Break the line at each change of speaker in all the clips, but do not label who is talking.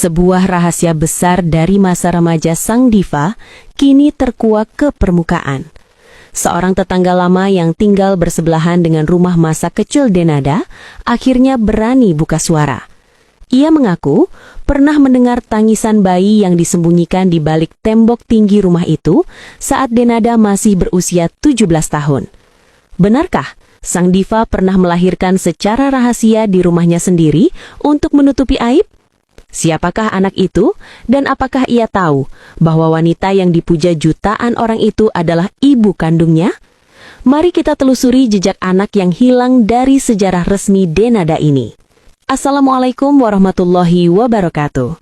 Sebuah rahasia besar dari masa remaja sang diva kini terkuak ke permukaan. Seorang tetangga lama yang tinggal bersebelahan dengan rumah masa kecil Denada akhirnya berani buka suara. Ia mengaku pernah mendengar tangisan bayi yang disembunyikan di balik tembok tinggi rumah itu saat Denada masih berusia 17 tahun. Benarkah sang diva pernah melahirkan secara rahasia di rumahnya sendiri untuk menutupi aib? Siapakah anak itu dan apakah ia tahu bahwa wanita yang dipuja jutaan orang itu adalah ibu kandungnya? Mari kita telusuri jejak anak yang hilang dari sejarah resmi Denada ini. Assalamualaikum warahmatullahi wabarakatuh.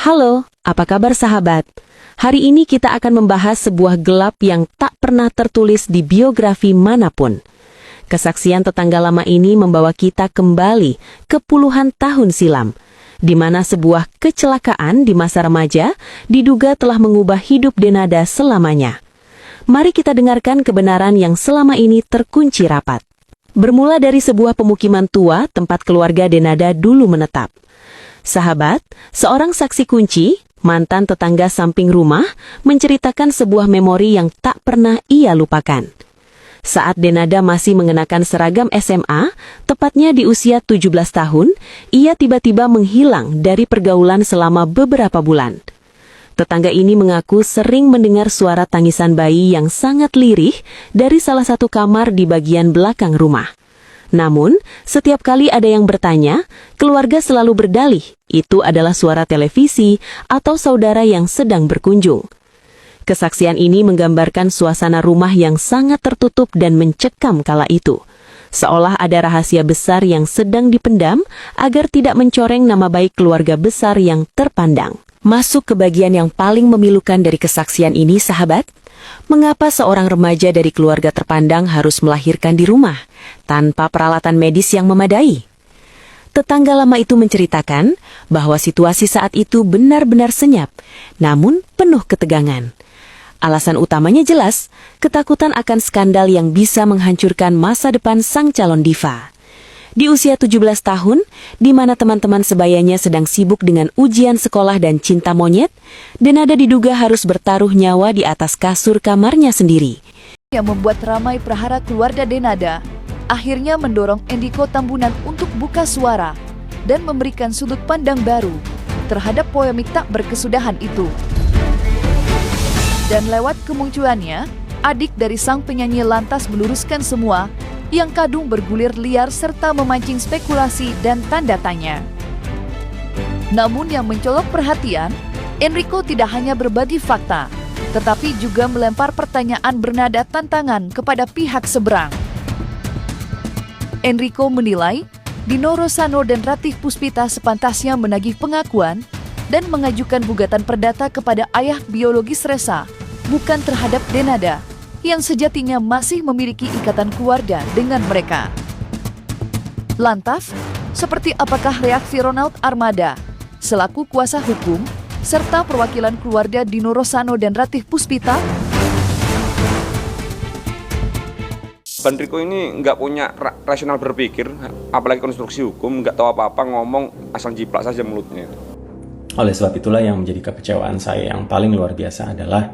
Halo, apa kabar sahabat? Hari ini kita akan membahas sebuah gelap yang tak pernah tertulis di biografi manapun. Kesaksian tetangga lama ini membawa kita kembali ke puluhan tahun silam, di mana sebuah kecelakaan di masa remaja diduga telah mengubah hidup Denada selamanya. Mari kita dengarkan kebenaran yang selama ini terkunci rapat. Bermula dari sebuah pemukiman tua tempat keluarga Denada dulu menetap. Sahabat, seorang saksi kunci, mantan tetangga samping rumah, menceritakan sebuah memori yang tak pernah ia lupakan. Saat Denada masih mengenakan seragam SMA, tepatnya di usia 17 tahun, ia tiba-tiba menghilang dari pergaulan selama beberapa bulan. Tetangga ini mengaku sering mendengar suara tangisan bayi yang sangat lirih dari salah satu kamar di bagian belakang rumah. Namun, setiap kali ada yang bertanya, keluarga selalu berdalih itu adalah suara televisi atau saudara yang sedang berkunjung. Kesaksian ini menggambarkan suasana rumah yang sangat tertutup dan mencekam kala itu. Seolah ada rahasia besar yang sedang dipendam agar tidak mencoreng nama baik keluarga besar yang terpandang. Masuk ke bagian yang paling memilukan dari kesaksian ini, sahabat. Mengapa seorang remaja dari keluarga terpandang harus melahirkan di rumah, tanpa peralatan medis yang memadai? Tetangga lama itu menceritakan bahwa situasi saat itu benar-benar senyap, namun penuh ketegangan. Alasan utamanya jelas, ketakutan akan skandal yang bisa menghancurkan masa depan sang calon diva. Di usia 17 tahun, di mana teman-teman sebayanya sedang sibuk dengan ujian sekolah dan cinta monyet, Denada diduga harus bertaruh nyawa di atas kasur kamarnya sendiri.
Yang membuat ramai prahara keluarga Denada, akhirnya mendorong Enrico Tambunan untuk buka suara dan memberikan sudut pandang baru terhadap polemik tak berkesudahan itu. Dan lewat kemunculannya, adik dari sang penyanyi lantas meluruskan semua yang kadung bergulir liar serta memancing spekulasi dan tanda tanya. Namun yang mencolok perhatian, Enrico tidak hanya berbagi fakta, tetapi juga melempar pertanyaan bernada tantangan kepada pihak seberang. Enrico menilai, Dino Rosano dan Ratih Puspita sepantasnya menagih pengakuan dan mengajukan gugatan perdata kepada ayah biologis Resa, bukan terhadap Denada, yang sejatinya masih memiliki ikatan keluarga dengan mereka. Lantas, seperti apakah reaksi Ronald Armada, selaku kuasa hukum, serta perwakilan keluarga Dino Rosano dan Ratih Puspita?
Enrico ini nggak punya rasional berpikir, apalagi konstruksi hukum, nggak tahu apa-apa, ngomong asal jiplak saja mulutnya.
Oleh sebab itulah yang menjadi kekecewaan saya yang paling luar biasa adalah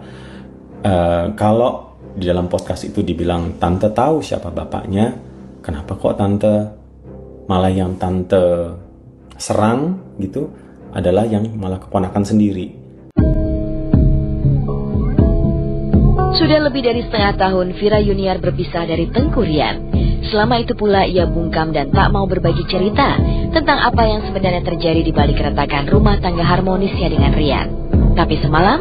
kalau di dalam podcast itu dibilang tante tahu siapa bapaknya, kenapa kok tante malah yang tante serang gitu adalah yang malah keponakan sendiri.
Sudah lebih dari setengah tahun Vira Yuniar berpisah dari Tengku Rian. Selama itu pula ia bungkam dan tak mau berbagi cerita tentang apa yang sebenarnya terjadi di balik keretakan rumah tangga harmonisnya dengan Rian. Tapi semalam,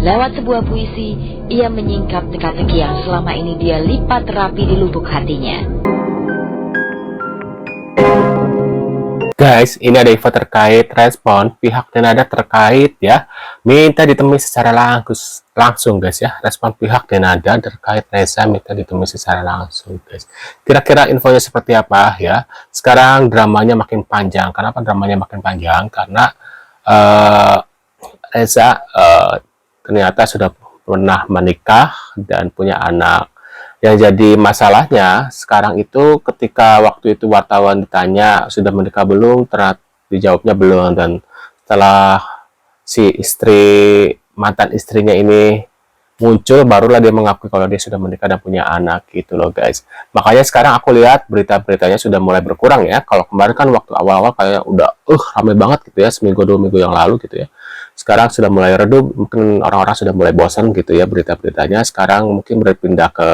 lewat sebuah puisi, ia menyingkap teka-teki yang selama ini dia lipat rapi di lubuk hatinya.
Guys, ini ada info terkait respon pihak Denada terkait ya. Minta ditemui secara langsung guys ya. Respon pihak Denada terkait Resa minta ditemui secara langsung guys. Kira-kira infonya seperti apa ya? Sekarang dramanya makin panjang. Kenapa dramanya makin panjang? Karena Reza ternyata sudah pernah menikah dan punya anak. Yang jadi masalahnya sekarang itu ketika waktu itu wartawan ditanya sudah menikah belum, ternyata dijawabnya belum, dan setelah si mantan istrinya ini muncul, barulah dia mengakui kalau dia sudah menikah dan punya anak gitu loh guys. Makanya sekarang aku lihat berita-beritanya sudah mulai berkurang ya. Kalau kemarin kan waktu awal-awal kayak udah ramai banget gitu ya, seminggu 2 minggu yang lalu gitu ya. Sekarang sudah mulai redup, mungkin orang-orang sudah mulai bosan gitu ya berita-beritanya. Sekarang mungkin berpindah ke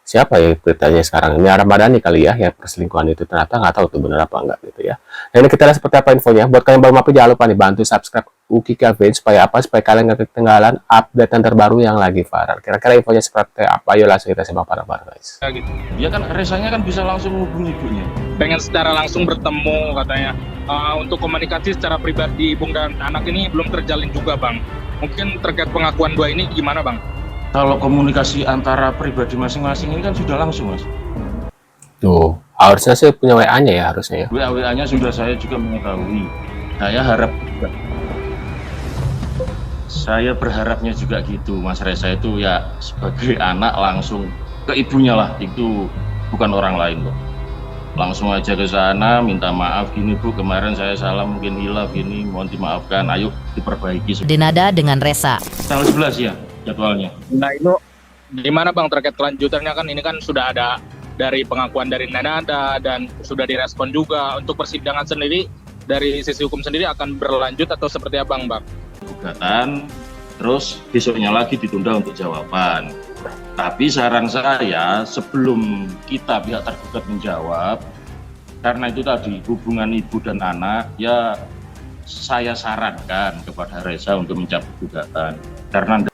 siapa ya beritanya sekarang ini, Ramadhani kali ya, perselingkuhan itu ternyata nggak tahu tuh benar apa enggak gitu ya. Dan ini kita lihat seperti apa infonya. Buat kalian baru mampir, jangan lupa nih bantu subscribe Uki Kevin supaya apa? Supaya kalian nggak ketinggalan update yang terbaru yang lagi viral. Kira-kira infonya seperti apa? Ayo langsung kita simak bareng-bareng guys.
Gitu. Ya kan resanya kan bisa langsung hubungi ibunya.
Pengen secara langsung bertemu katanya. Untuk komunikasi secara pribadi ibu dan anak ini belum terjalin juga bang. Mungkin terkait pengakuan dua ini gimana bang?
Kalau komunikasi antara pribadi masing-masing ini kan sudah langsung mas.
Tuh, harusnya sih punya WA-nya ya harusnya ya.
WA-nya sudah saya juga mengetahui. Saya berharapnya juga gitu Mas Reza itu ya sebagai anak langsung ke ibunya lah, itu bukan orang lain loh. Langsung aja ke sana minta maaf, gini Bu kemarin saya salah mungkin hilaf gini, mohon dimaafkan, ayo diperbaiki.
Denada dengan Reza.
Tanggal 11 ya jadwalnya.
Nah itu gimana bang terkait kelanjutannya, kan ini kan sudah ada dari pengakuan dari Denada dan sudah direspon juga. Untuk persidangan sendiri dari sisi hukum sendiri akan berlanjut atau seperti apa bang?
Gugatan, terus besoknya lagi ditunda untuk jawaban. Tapi saran saya sebelum kita pihak tergugat menjawab, karena itu tadi hubungan ibu dan anak, ya saya sarankan kepada Reza untuk mencabut gugatan. Karena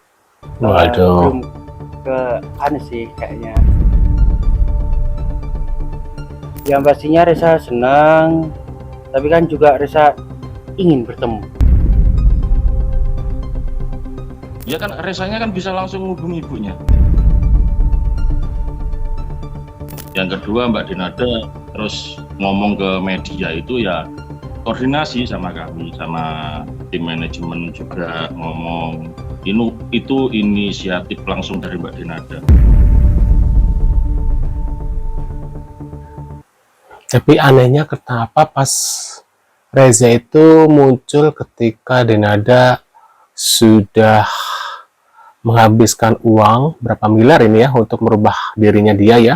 waduh,
belum ke sih kayaknya. Yang pastinya Reza senang, tapi kan juga Reza ingin bertemu.
ya kan resanya kan bisa langsung hubungi ibunya. Yang kedua Mbak Denada terus ngomong ke media itu ya koordinasi sama kami, sama tim manajemen juga ngomong. Itu inisiatif langsung dari Mbak Denada.
Tapi anehnya kenapa pas Reza itu muncul ketika Denada sudah menghabiskan uang berapa miliar ini ya untuk merubah dirinya dia ya,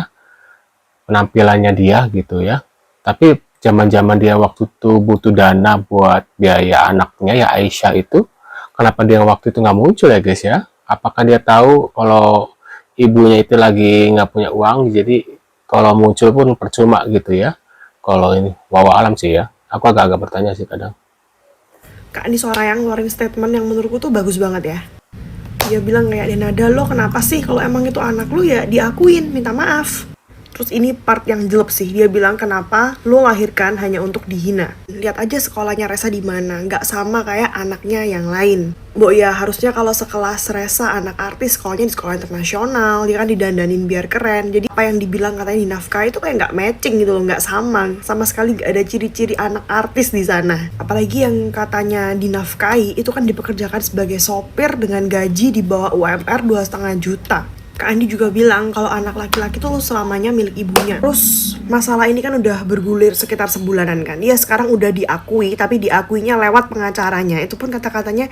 penampilannya dia gitu ya. Tapi zaman-zaman dia waktu itu butuh dana buat biaya anaknya ya Aisyah itu, kenapa dia waktu itu nggak muncul ya guys ya? Apakah dia tahu kalau ibunya itu lagi nggak punya uang, jadi kalau muncul pun percuma gitu ya? Kalau ini wawa alam sih ya, aku agak-agak bertanya sih kadang.
Kak Andi Sorayang ngeluarin statement yang menurutku tuh bagus banget ya. Dia bilang kayak, Denada lo kenapa sih kalau emang itu anak lu ya diakuin, minta maaf. Terus ini part yang jelek sih, dia bilang kenapa lo lahirkan hanya untuk dihina. Lihat aja sekolahnya Reza di mana, nggak sama kayak anaknya yang lain. Mbok ya harusnya kalau sekelas Reza anak artis sekolahnya di sekolah internasional, dia kan didandanin biar keren. Jadi apa yang dibilang katanya di nafkah itu kayak nggak matching gitu loh, nggak sama sekali nggak ada ciri-ciri anak artis di sana. Apalagi yang katanya dinafkahi itu kan dipekerjakan sebagai sopir dengan gaji di bawah UMR 2,5 juta. Kak Andi juga bilang kalau anak laki-laki tuh selamanya milik ibunya. Terus masalah ini kan udah bergulir sekitar sebulanan kan. Dia sekarang udah diakui, tapi diakuinya lewat pengacaranya. Itu pun kata-katanya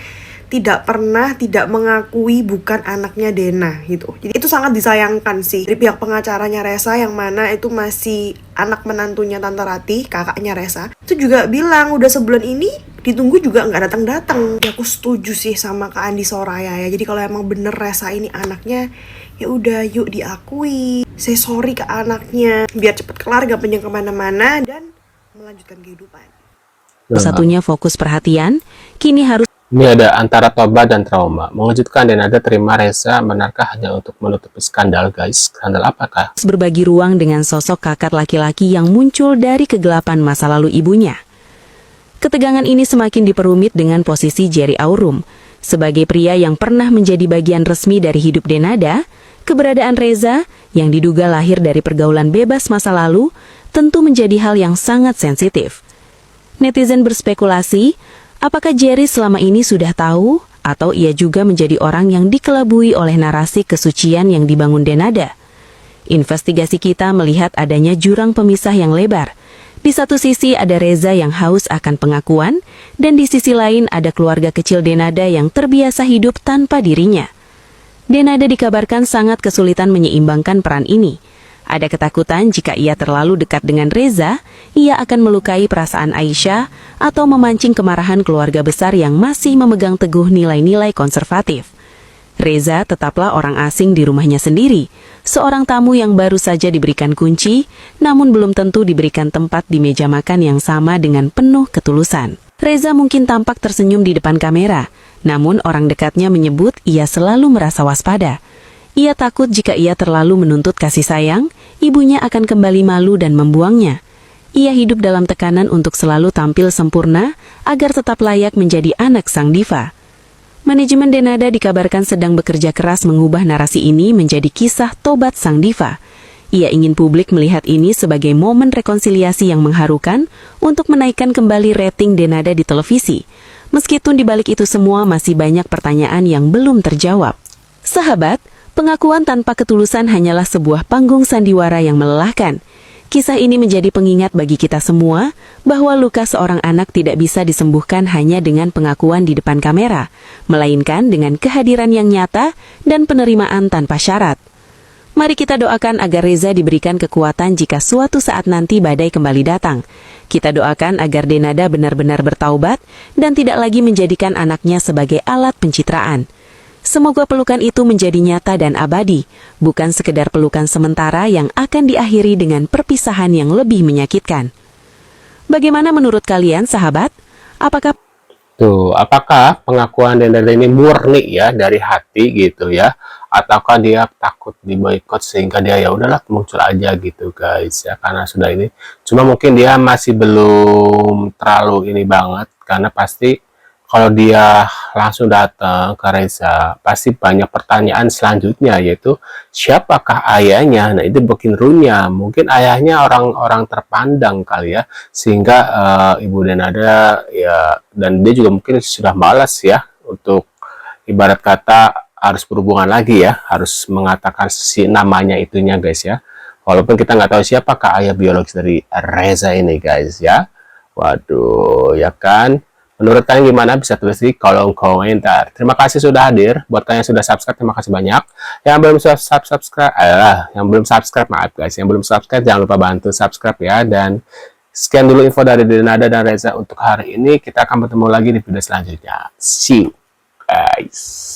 tidak mengakui bukan anaknya Dena gitu. Jadi itu sangat disayangkan sih dari pihak pengacaranya Reza, yang mana itu masih anak menantunya Tante Rati, kakaknya Reza. Itu juga bilang udah sebulan ini ditunggu juga nggak datang-datang. Ya aku setuju sih sama Kak Andi Soraya ya. Jadi kalau emang bener Reza ini anaknya, ya udah yuk diakui, say sorry ke anaknya biar cepet kelar, gak panjang kemana-mana dan melanjutkan kehidupan.
Satunya fokus perhatian kini harus.
Ini ada antara tobat dan trauma. Mengejutkan Denada terima Reza benarkah hanya untuk menutupi skandal guys. Skandal apakah?
Berbagi ruang dengan sosok kakak laki-laki yang muncul dari kegelapan masa lalu ibunya. Ketegangan ini semakin diperumit dengan posisi Jerry Aurum. Sebagai pria yang pernah menjadi bagian resmi dari hidup Denada, keberadaan Reza yang diduga lahir dari pergaulan bebas masa lalu tentu menjadi hal yang sangat sensitif. Netizen berspekulasi, apakah Jerry selama ini sudah tahu atau ia juga menjadi orang yang dikelabui oleh narasi kesucian yang dibangun Denada? Investigasi kita melihat adanya jurang pemisah yang lebar, Di satu sisi ada Reza yang haus akan pengakuan, dan di sisi lain ada keluarga kecil Denada yang terbiasa hidup tanpa dirinya. Denada dikabarkan sangat kesulitan menyeimbangkan peran ini. Ada ketakutan jika ia terlalu dekat dengan Reza, ia akan melukai perasaan Aisyah atau memancing kemarahan keluarga besar yang masih memegang teguh nilai-nilai konservatif. Reza tetaplah orang asing di rumahnya sendiri, seorang tamu yang baru saja diberikan kunci, namun belum tentu diberikan tempat di meja makan yang sama dengan penuh ketulusan. Reza mungkin tampak tersenyum di depan kamera, namun orang dekatnya menyebut ia selalu merasa waspada. Ia takut jika ia terlalu menuntut kasih sayang, ibunya akan kembali malu dan membuangnya. Ia hidup dalam tekanan untuk selalu tampil sempurna agar tetap layak menjadi anak sang diva. Manajemen Denada dikabarkan sedang bekerja keras mengubah narasi ini menjadi kisah tobat sang diva. Ia ingin publik melihat ini sebagai momen rekonsiliasi yang mengharukan untuk menaikkan kembali rating Denada di televisi. Meskipun di balik itu semua masih banyak pertanyaan yang belum terjawab. Sahabat, pengakuan tanpa ketulusan hanyalah sebuah panggung sandiwara yang melelahkan. Kisah ini menjadi pengingat bagi kita semua bahwa luka seorang anak tidak bisa disembuhkan hanya dengan pengakuan di depan kamera, melainkan dengan kehadiran yang nyata dan penerimaan tanpa syarat. Mari kita doakan agar Reza diberikan kekuatan jika suatu saat nanti badai kembali datang. Kita doakan agar Denada benar-benar bertaubat dan tidak lagi menjadikan anaknya sebagai alat pencitraan. Semoga pelukan itu menjadi nyata dan abadi, bukan sekedar pelukan sementara yang akan diakhiri dengan perpisahan yang lebih menyakitkan. Bagaimana menurut kalian, sahabat? Apakah
pengakuan Denada ini murni ya dari hati gitu ya, ataukah dia takut diboikot sehingga dia ya udahlah muncul aja gitu guys ya, karena sudah ini. Cuma mungkin dia masih belum terlalu ini banget, karena pasti kalau dia langsung datang ke Reza, pasti banyak pertanyaan selanjutnya, yaitu siapakah ayahnya? Nah, itu bikin runya. Mungkin ayahnya orang-orang terpandang kali ya, sehingga Ibu Denada ya, dan dia juga mungkin sudah malas ya untuk ibarat kata harus berhubungan lagi ya, harus mengatakan si namanya itunya guys ya. Walaupun kita nggak tahu siapakah ayah biologis dari Reza ini guys ya. Waduh, ya kan? Menurut kalian gimana? Bisa tulis di kolom komentar. Terima kasih sudah hadir. Buat kalian yang sudah subscribe, terima kasih banyak. Yang belum subscribe, maaf guys. Yang belum subscribe, jangan lupa bantu subscribe ya. Dan sekian dulu info dari Denada dan Reza untuk hari ini. Kita akan bertemu lagi di video selanjutnya. See you guys.